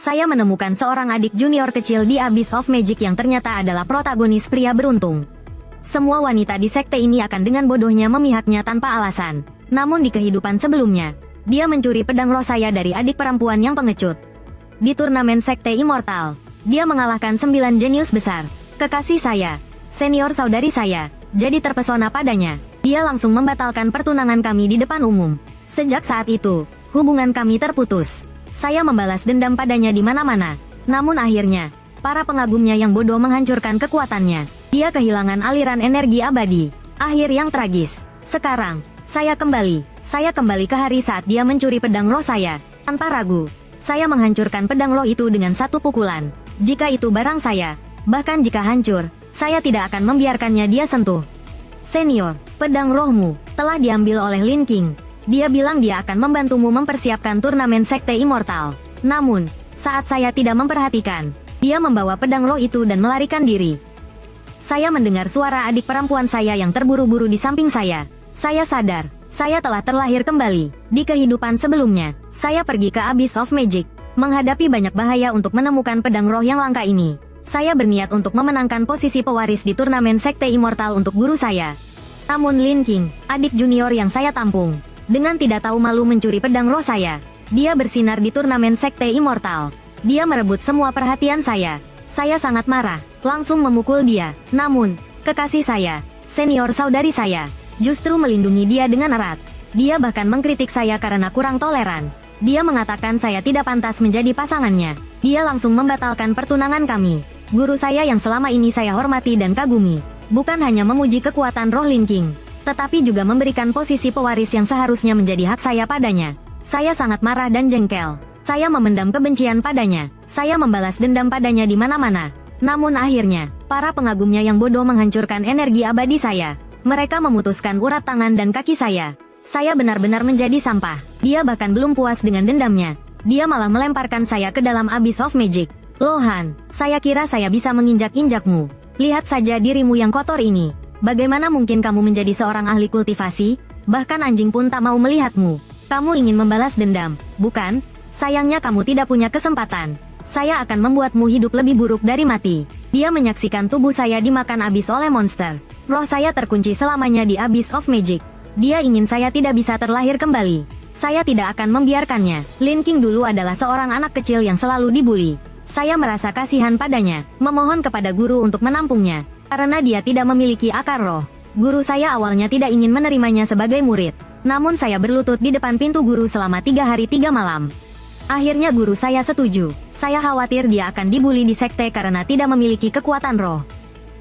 Saya menemukan seorang adik junior kecil di Abyss of Magic yang ternyata adalah protagonis pria beruntung. Semua wanita di sekte ini akan dengan bodohnya memihaknya tanpa alasan. Namun di kehidupan sebelumnya, dia mencuri pedang roh saya dari adik perempuan yang pengecut. Di turnamen sekte Immortal, dia mengalahkan 9 jenius besar. Kekasih saya, senior saudari saya, jadi terpesona padanya. Dia langsung membatalkan pertunangan kami di depan umum. Sejak saat itu, hubungan kami terputus. Saya membalas dendam padanya di mana-mana. Namun akhirnya, para pengagumnya yang bodoh menghancurkan kekuatannya. Dia kehilangan aliran energi abadi. Akhir yang tragis. Sekarang, saya kembali ke hari saat dia mencuri pedang roh saya. Tanpa ragu, saya menghancurkan pedang roh itu dengan satu pukulan. Jika itu barang saya, bahkan jika hancur, saya tidak akan membiarkannya dia sentuh. Senior, pedang rohmu telah diambil oleh Lin King. Dia bilang dia akan membantumu mempersiapkan turnamen sekte Immortal. Namun, saat saya tidak memperhatikan, dia membawa pedang roh itu dan melarikan diri. Saya mendengar suara adik perempuan saya yang terburu-buru di samping saya. Saya sadar, saya telah terlahir kembali. Di kehidupan sebelumnya, saya pergi ke Abyss of Magic, menghadapi banyak bahaya untuk menemukan pedang roh yang langka ini. Saya berniat untuk memenangkan posisi pewaris di turnamen sekte Immortal untuk guru saya. Namun Lin King, adik junior yang saya tampung, dengan tidak tahu malu mencuri pedang roh saya. Dia bersinar di turnamen sekte Immortal. Dia merebut semua perhatian saya. Saya sangat marah, langsung memukul dia. Namun, kekasih saya, senior saudari saya, justru melindungi dia dengan erat. Dia bahkan mengkritik saya karena kurang toleran. Dia mengatakan saya tidak pantas menjadi pasangannya. Dia langsung membatalkan pertunangan kami. Guru saya yang selama ini saya hormati dan kagumi, bukan hanya memuji kekuatan roh Lin King, tetapi juga memberikan posisi pewaris yang seharusnya menjadi hak saya padanya. Saya sangat marah dan jengkel. Saya memendam kebencian padanya. Saya membalas dendam padanya di mana-mana. Namun akhirnya, para pengagumnya yang bodoh menghancurkan energi abadi saya. Mereka memutuskan urat tangan dan kaki saya. Saya benar-benar menjadi sampah. Dia bahkan belum puas dengan dendamnya. Dia malah melemparkan saya ke dalam Abyss of Magic. Lohan, saya kira saya bisa menginjak-injakmu. Lihat saja dirimu yang kotor ini. Bagaimana mungkin kamu menjadi seorang ahli kultivasi? Bahkan anjing pun tak mau melihatmu. Kamu ingin membalas dendam, bukan? Sayangnya kamu tidak punya kesempatan. Saya akan membuatmu hidup lebih buruk dari mati. Dia menyaksikan tubuh saya dimakan habis oleh monster. Roh saya terkunci selamanya di Abyss of Magic. Dia ingin saya tidak bisa terlahir kembali. Saya tidak akan membiarkannya. Lin King dulu adalah seorang anak kecil yang selalu dibully. Saya merasa kasihan padanya, memohon kepada guru untuk menampungnya. Karena dia tidak memiliki akar roh. Guru saya awalnya tidak ingin menerimanya sebagai murid. Namun saya berlutut di depan pintu guru selama 3 hari 3 malam. Akhirnya guru saya setuju. Saya khawatir dia akan dibully di sekte karena tidak memiliki kekuatan roh.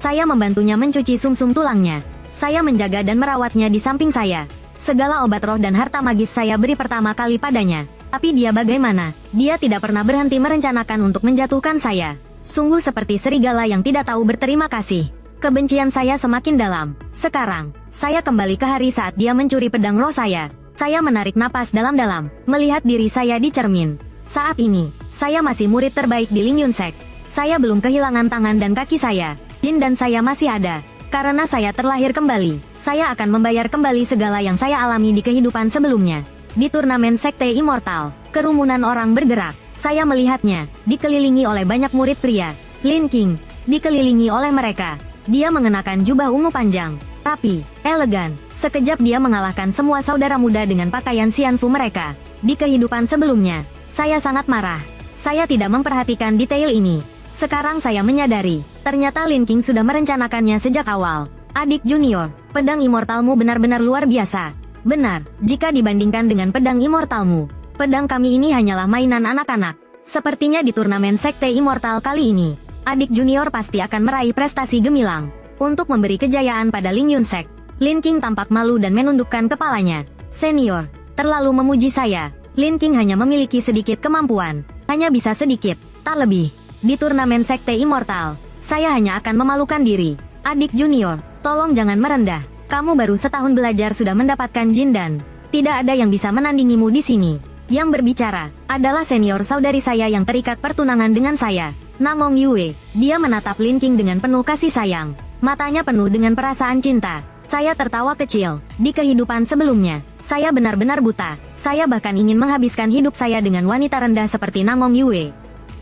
Saya membantunya mencuci sumsum tulangnya. Saya menjaga dan merawatnya di samping saya. Segala obat roh dan harta magis saya beri pertama kali padanya. Tapi dia bagaimana? Dia tidak pernah berhenti merencanakan untuk menjatuhkan saya. Sungguh seperti serigala yang tidak tahu berterima kasih. Kebencian saya semakin dalam. Sekarang, saya kembali ke hari saat dia mencuri pedang roh saya. Saya menarik napas dalam-dalam, melihat diri saya di cermin. Saat ini, saya masih murid terbaik di Ling Yun Sect. Saya belum kehilangan tangan dan kaki saya. Jin dan saya masih ada. Karena saya terlahir kembali, saya akan membayar kembali segala yang saya alami di kehidupan sebelumnya. Di turnamen sekte Immortal, kerumunan orang bergerak. Saya melihatnya, dikelilingi oleh banyak murid pria. Lin King, dikelilingi oleh mereka. Dia mengenakan jubah ungu panjang, rapi, elegan. Sekejap dia mengalahkan semua saudara muda dengan pakaian Xianfu mereka. Di kehidupan sebelumnya, saya sangat marah. Saya tidak memperhatikan detail ini. Sekarang saya menyadari, ternyata Lin King sudah merencanakannya sejak awal. Adik junior, pedang immortalmu benar-benar luar biasa. Benar, jika dibandingkan dengan pedang immortalmu, pedang kami ini hanyalah mainan anak-anak. Sepertinya di turnamen sekte Immortal kali ini, adik junior pasti akan meraih prestasi gemilang. Untuk memberi kejayaan pada Ling Yun Sect, Lin King tampak malu dan menundukkan kepalanya. Senior, terlalu memuji saya. Lin King hanya memiliki sedikit kemampuan. Hanya bisa sedikit, tak lebih. Di turnamen sekte Immortal, saya hanya akan memalukan diri. Adik junior, tolong jangan merendah. Kamu baru setahun belajar sudah mendapatkan Jindan. Tidak ada yang bisa menandingimu di sini. Yang berbicara adalah senior saudari saya yang terikat pertunangan dengan saya, Namong Yue. Dia menatap Lin King dengan penuh kasih sayang. Matanya penuh dengan perasaan cinta. Saya tertawa kecil. Di kehidupan sebelumnya, saya benar-benar buta. Saya bahkan ingin menghabiskan hidup saya dengan wanita rendah seperti Namong Yue.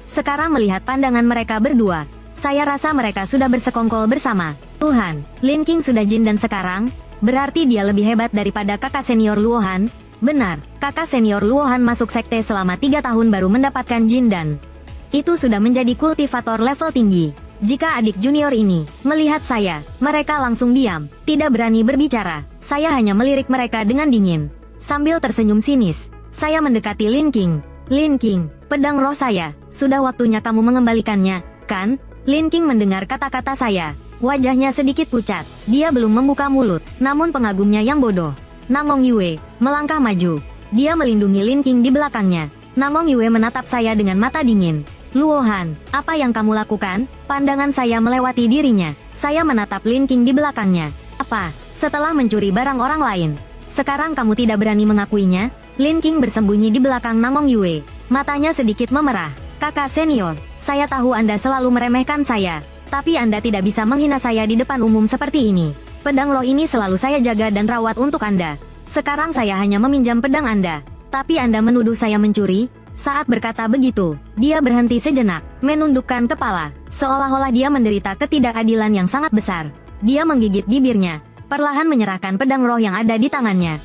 Sekarang melihat pandangan mereka berdua, saya rasa mereka sudah bersekongkol bersama. Tuhan, Lin King sudah jin dan sekarang, berarti dia lebih hebat daripada kakak senior Luohan. Benar, kakak senior Luohan masuk sekte selama 3 tahun baru mendapatkan jin dan itu sudah menjadi kultivator level tinggi. Jika adik junior ini melihat saya, mereka langsung diam, tidak berani berbicara. Saya hanya melirik mereka dengan dingin. Sambil tersenyum sinis, saya mendekati Lin King. Lin King, pedang roh saya, sudah waktunya kamu mengembalikannya, kan? Lin King mendengar kata-kata saya. Wajahnya sedikit pucat. Dia belum membuka mulut, namun pengagumnya yang bodoh. Namong Yue melangkah maju. Dia melindungi Lin King di belakangnya. Namong Yue menatap saya dengan mata dingin. Luohan, apa yang kamu lakukan? Pandangan saya melewati dirinya. Saya menatap Lin King di belakangnya. Apa? Setelah mencuri barang orang lain, sekarang kamu tidak berani mengakuinya? Lin King bersembunyi di belakang Namong Yue. Matanya sedikit memerah. Kakak senior, saya tahu Anda selalu meremehkan saya, tapi Anda tidak bisa menghina saya di depan umum seperti ini. Pedang roh ini selalu saya jaga dan rawat untuk Anda. Sekarang saya hanya meminjam pedang Anda, tapi Anda menuduh saya mencuri? Saat berkata begitu, dia berhenti sejenak, menundukkan kepala, seolah-olah dia menderita ketidakadilan yang sangat besar. Dia menggigit bibirnya, perlahan menyerahkan pedang roh yang ada di tangannya.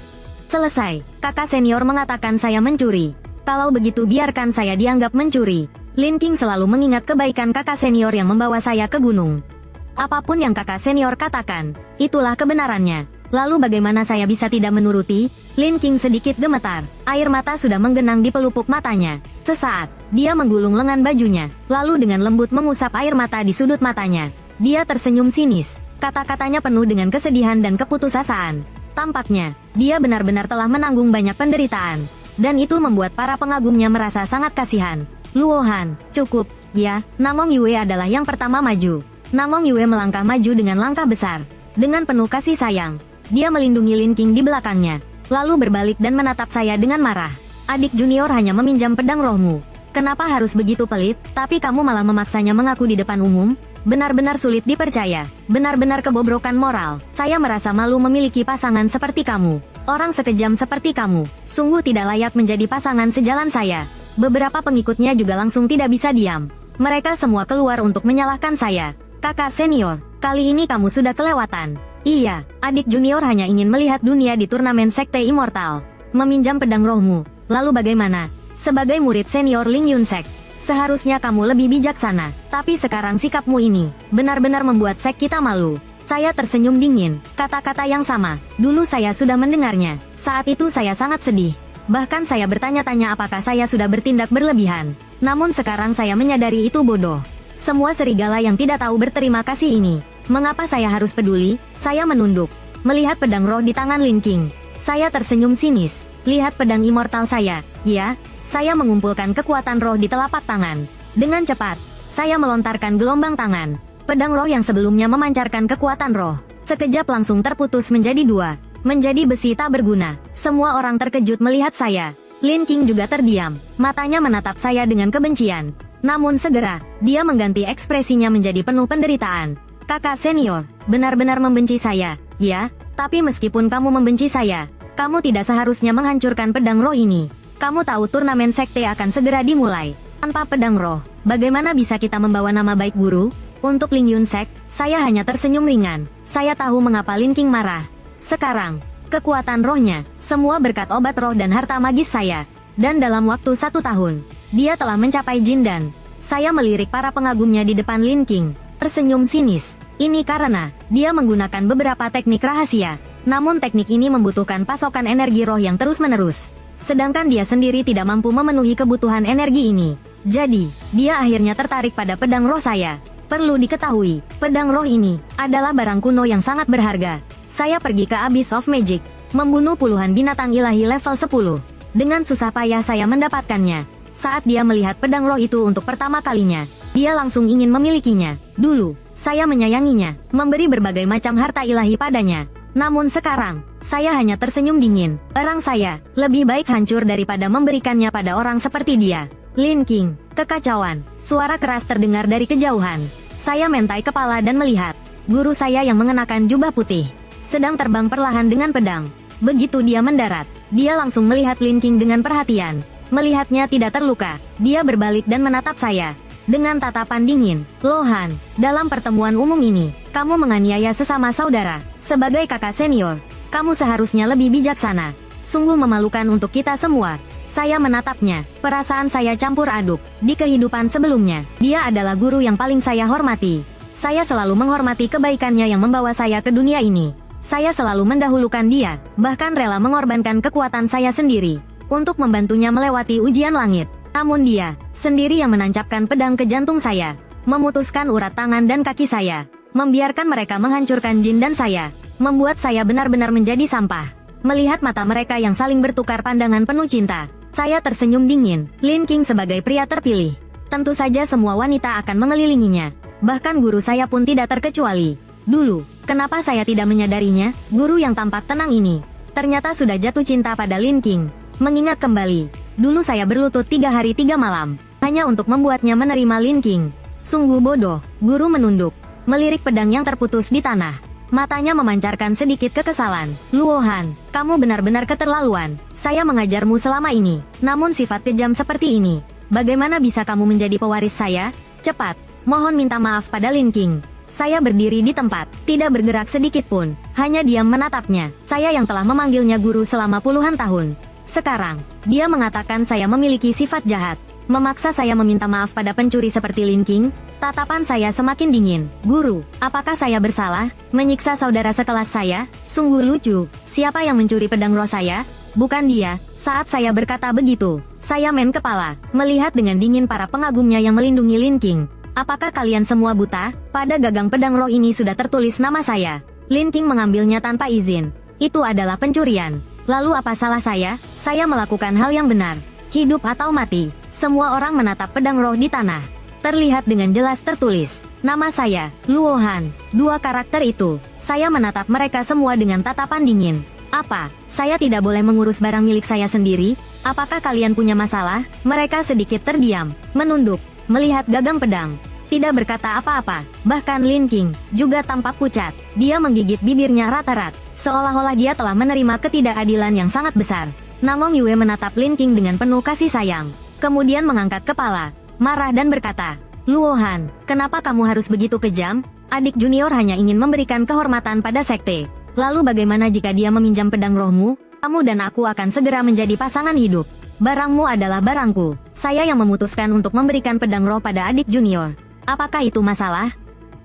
Selesai, kakak senior mengatakan saya mencuri. Kalau begitu biarkan saya dianggap mencuri. Lin King selalu mengingat kebaikan kakak senior yang membawa saya ke gunung. Apapun yang kakak senior katakan, itulah kebenarannya. Lalu bagaimana saya bisa tidak menuruti? Lin King sedikit gemetar. Air mata sudah menggenang di pelupuk matanya. Sesaat, dia menggulung lengan bajunya, lalu dengan lembut mengusap air mata di sudut matanya. Dia tersenyum sinis. Kata-katanya penuh dengan kesedihan dan keputusasaan. Tampaknya, dia benar-benar telah menanggung banyak penderitaan. Dan itu membuat para pengagumnya merasa sangat kasihan. Luohan, cukup. Ya, Namong Yue adalah yang pertama maju. Namong Yue melangkah maju dengan langkah besar. Dengan penuh kasih sayang, dia melindungi Lin King di belakangnya, lalu berbalik dan menatap saya dengan marah. Adik junior hanya meminjam pedang rohmu. Kenapa harus begitu pelit, tapi kamu malah memaksanya mengaku di depan umum? Benar-benar sulit dipercaya. Benar-benar kebobrokan moral. Saya merasa malu memiliki pasangan seperti kamu. Orang sekejam seperti kamu, sungguh tidak layak menjadi pasangan sejalan saya. Beberapa pengikutnya juga langsung tidak bisa diam. Mereka semua keluar untuk menyalahkan saya. Kakak senior, kali ini kamu sudah kelewatan. Iya, adik junior hanya ingin melihat dunia di turnamen sekte immortal. Meminjam pedang rohmu, lalu bagaimana? Sebagai murid senior Ling Yun Sek, seharusnya kamu lebih bijaksana. Tapi sekarang sikapmu ini, benar-benar membuat sek kita malu. Saya tersenyum dingin, kata-kata yang sama. Dulu saya sudah mendengarnya. Saat itu saya sangat sedih. Bahkan saya bertanya-tanya apakah saya sudah bertindak berlebihan. Namun sekarang saya menyadari itu bodoh. Semua serigala yang tidak tahu berterima kasih ini. Mengapa saya harus peduli? Saya menunduk. Melihat pedang roh di tangan Lin King, saya tersenyum sinis. Lihat pedang immortal saya. Ya, saya mengumpulkan kekuatan roh di telapak tangan. Dengan cepat, saya melontarkan gelombang tangan. Pedang roh yang sebelumnya memancarkan kekuatan roh, sekejap langsung terputus menjadi dua. Menjadi besi tak berguna. Semua orang terkejut melihat saya. Lin King juga terdiam. Matanya menatap saya dengan kebencian. Namun segera, dia mengganti ekspresinya menjadi penuh penderitaan. Kakak senior, benar-benar membenci saya, ya? Tapi meskipun kamu membenci saya, kamu tidak seharusnya menghancurkan pedang roh ini. Kamu tahu turnamen sekte akan segera dimulai. Tanpa pedang roh, bagaimana bisa kita membawa nama baik guru? Untuk Ling Yun Sek, saya hanya tersenyum ringan. Saya tahu mengapa Lin King marah. Sekarang, kekuatan rohnya, semua berkat obat roh dan harta magis saya. Dan dalam waktu 1 tahun, dia telah mencapai jin dan saya melirik para pengagumnya di depan Lin King, tersenyum sinis. Ini karena dia menggunakan beberapa teknik rahasia. Namun teknik ini membutuhkan pasokan energi roh yang terus-menerus. Sedangkan dia sendiri tidak mampu memenuhi kebutuhan energi ini. Jadi, dia akhirnya tertarik pada pedang roh saya. Perlu diketahui, pedang roh ini adalah barang kuno yang sangat berharga. Saya pergi ke Abyss of Magic, membunuh puluhan binatang ilahi level 10. Dengan susah payah saya mendapatkannya. Saat dia melihat pedang roh itu untuk pertama kalinya, dia langsung ingin memilikinya. Dulu, saya menyayanginya, memberi berbagai macam harta ilahi padanya. Namun sekarang, saya hanya tersenyum dingin. Barang saya, lebih baik hancur daripada memberikannya pada orang seperti dia. Lin King, kekacauan. Suara keras terdengar dari kejauhan. Saya mentai kepala dan melihat guru saya yang mengenakan jubah putih sedang terbang perlahan dengan pedang. Begitu dia mendarat, dia langsung melihat Lin King dengan perhatian. Melihatnya tidak terluka, dia berbalik dan menatap saya dengan tatapan dingin. Lohan, dalam pertemuan umum ini, kamu menganiaya sesama saudara. Sebagai kakak senior, kamu seharusnya lebih bijaksana. Sungguh memalukan untuk kita semua. Saya menatapnya, perasaan saya campur aduk. Di kehidupan sebelumnya, dia adalah guru yang paling saya hormati. Saya selalu menghormati kebaikannya yang membawa saya ke dunia ini. Saya selalu mendahulukan dia, bahkan rela mengorbankan kekuatan saya sendiri untuk membantunya melewati ujian langit. Namun dia sendiri yang menancapkan pedang ke jantung saya, memutuskan urat tangan dan kaki saya, membiarkan mereka menghancurkan jin dan saya, membuat saya benar-benar menjadi sampah. Melihat mata mereka yang saling bertukar pandangan penuh cinta, saya tersenyum dingin. Lin King sebagai pria terpilih, tentu saja semua wanita akan mengelilinginya. Bahkan guru saya pun tidak terkecuali. Dulu, kenapa saya tidak menyadarinya? Guru yang tampak tenang ini ternyata sudah jatuh cinta pada Lin King. Mengingat kembali, dulu saya berlutut 3 hari 3 malam, hanya untuk membuatnya menerima Lin King. Sungguh bodoh. Guru menunduk, melirik pedang yang terputus di tanah. Matanya memancarkan sedikit kekesalan. Luohan, kamu benar-benar keterlaluan. Saya mengajarmu selama ini, namun sifat kejam seperti ini. Bagaimana bisa kamu menjadi pewaris saya? Cepat, mohon minta maaf pada Lin King. Saya berdiri di tempat, tidak bergerak sedikit pun, hanya diam menatapnya. Saya yang telah memanggilnya guru selama puluhan tahun. Sekarang, dia mengatakan saya memiliki sifat jahat, memaksa saya meminta maaf pada pencuri seperti Lin King. Tatapan saya semakin dingin. Guru, apakah saya bersalah? Menyiksa saudara sekelas saya? Sungguh lucu. Siapa yang mencuri pedang roh saya? Bukan dia. Saat saya berkata begitu, saya main kepala, melihat dengan dingin para pengagumnya yang melindungi Lin King. Apakah kalian semua buta? Pada gagang pedang roh ini sudah tertulis nama saya. Lin King mengambilnya tanpa izin. Itu adalah pencurian. Lalu apa salah saya? Saya melakukan hal yang benar. Hidup atau mati. Semua orang menatap pedang roh di tanah. Terlihat dengan jelas tertulis, nama saya, Luohan. 2 karakter itu, saya menatap mereka semua dengan tatapan dingin. Apa? Saya tidak boleh mengurus barang milik saya sendiri? Apakah kalian punya masalah? Mereka sedikit terdiam, menunduk, melihat gagang pedang. Tidak berkata apa-apa. Bahkan Lin King juga tampak pucat. Dia menggigit bibirnya rat-rat, seolah-olah dia telah menerima ketidakadilan yang sangat besar. Namong Yue menatap Lin King dengan penuh kasih sayang, kemudian mengangkat kepala, marah dan berkata, Luohan, kenapa kamu harus begitu kejam? Adik junior hanya ingin memberikan kehormatan pada sekte. Lalu bagaimana jika dia meminjam pedang rohmu? Kamu dan aku akan segera menjadi pasangan hidup. Barangmu adalah barangku. Saya yang memutuskan untuk memberikan pedang roh pada adik junior. Apakah itu masalah?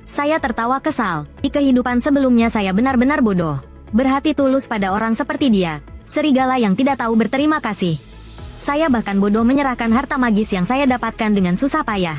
Saya tertawa kesal. Di kehidupan sebelumnya saya benar-benar bodoh. Berhati tulus pada orang seperti dia. Serigala yang tidak tahu berterima kasih. Saya bahkan bodoh menyerahkan harta magis yang saya dapatkan dengan susah payah.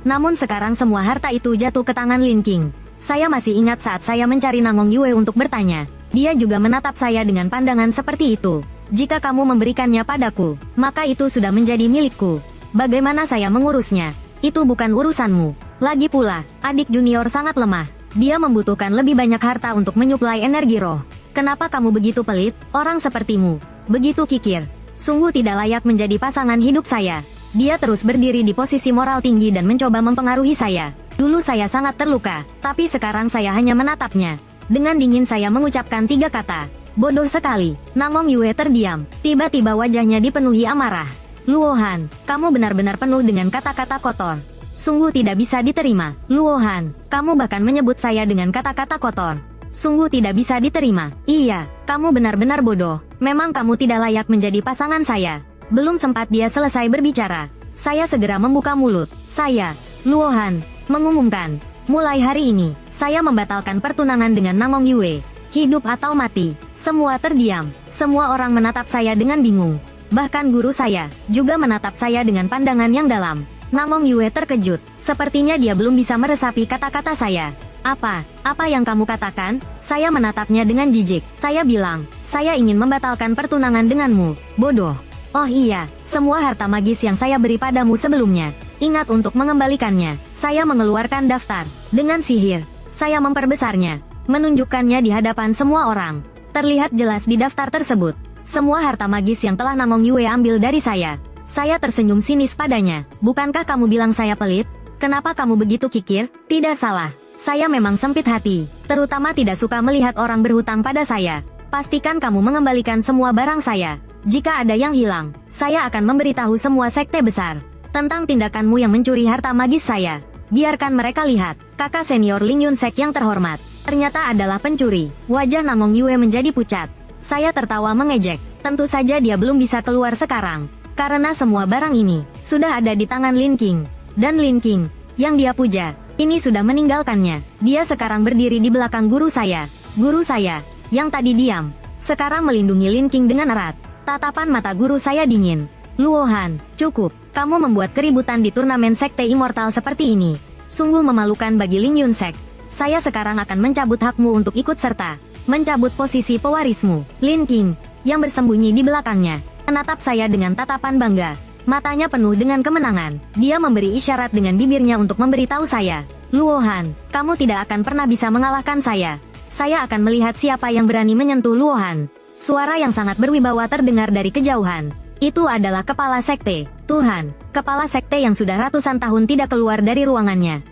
Namun sekarang semua harta itu jatuh ke tangan Lin King. Saya masih ingat saat saya mencari Namong Yue untuk bertanya. Dia juga menatap saya dengan pandangan seperti itu. Jika kamu memberikannya padaku, maka itu sudah menjadi milikku. Bagaimana saya mengurusnya? Itu bukan urusanmu. Lagi pula, adik junior sangat lemah. Dia membutuhkan lebih banyak harta untuk menyuplai energi roh. Kenapa kamu begitu pelit? Orang sepertimu begitu kikir. Sungguh tidak layak menjadi pasangan hidup saya. Dia terus berdiri di posisi moral tinggi dan mencoba mempengaruhi saya. Dulu saya sangat terluka, tapi sekarang saya hanya menatapnya. Dengan dingin saya mengucapkan 3 kata. Bodoh sekali. Namong Yue terdiam. Tiba-tiba wajahnya dipenuhi amarah. Luohan, kamu benar-benar penuh dengan kata-kata kotor. Sungguh tidak bisa diterima. Luohan, kamu bahkan menyebut saya dengan kata-kata kotor. Sungguh tidak bisa diterima. Iya, kamu benar-benar bodoh. Memang kamu tidak layak menjadi pasangan saya. Belum sempat dia selesai berbicara, saya segera membuka mulut. Saya, Luohan, mengumumkan, mulai hari ini, saya membatalkan pertunangan dengan Namong Yue. Hidup atau mati. Semua terdiam. Semua orang menatap saya dengan bingung. Bahkan guru saya juga menatap saya dengan pandangan yang dalam. Namong Yue terkejut. Sepertinya dia belum bisa meresapi kata-kata saya. Apa yang kamu katakan? Saya menatapnya dengan jijik. Saya bilang, saya ingin membatalkan pertunangan denganmu. Bodoh. Oh iya, semua harta magis yang saya beri padamu sebelumnya. Ingat untuk mengembalikannya. Saya mengeluarkan daftar. Dengan sihir, saya memperbesarnya. Menunjukkannya di hadapan semua orang. Terlihat jelas di daftar tersebut. Semua harta magis yang telah Namong Yue ambil dari saya. Saya tersenyum sinis padanya. Bukankah kamu bilang saya pelit? Kenapa kamu begitu kikir? Tidak salah. Saya memang sempit hati. Terutama tidak suka melihat orang berhutang pada saya. Pastikan kamu mengembalikan semua barang saya. Jika ada yang hilang, saya akan memberitahu semua sekte besar tentang tindakanmu yang mencuri harta magis saya. Biarkan mereka lihat, kakak senior Ling Yunsek yang terhormat ternyata adalah pencuri. Wajah Namong Yue menjadi pucat. Saya tertawa mengejek. Tentu saja dia belum bisa keluar sekarang, karena semua barang ini sudah ada di tangan Lin King. Dan Lin King, yang dia puja, ini sudah meninggalkannya. Dia sekarang berdiri di belakang guru saya. Guru saya, yang tadi diam, sekarang melindungi Lin King dengan erat. Tatapan mata guru saya dingin. Luohan, cukup. Kamu membuat keributan di turnamen sekte immortal seperti ini. Sungguh memalukan bagi Ling Yunsek. Saya sekarang akan mencabut hakmu untuk ikut serta mencabut posisi pewarismu. Lin King, yang bersembunyi di belakangnya, menatap saya dengan tatapan bangga. Matanya penuh dengan kemenangan. Dia memberi isyarat dengan bibirnya untuk memberitahu saya, Luohan, kamu tidak akan pernah bisa mengalahkan saya. Saya akan melihat siapa yang berani menyentuh Luohan. Suara yang sangat berwibawa terdengar dari kejauhan. Itu adalah kepala sekte. Tuhan, kepala sekte yang sudah ratusan tahun tidak keluar dari ruangannya.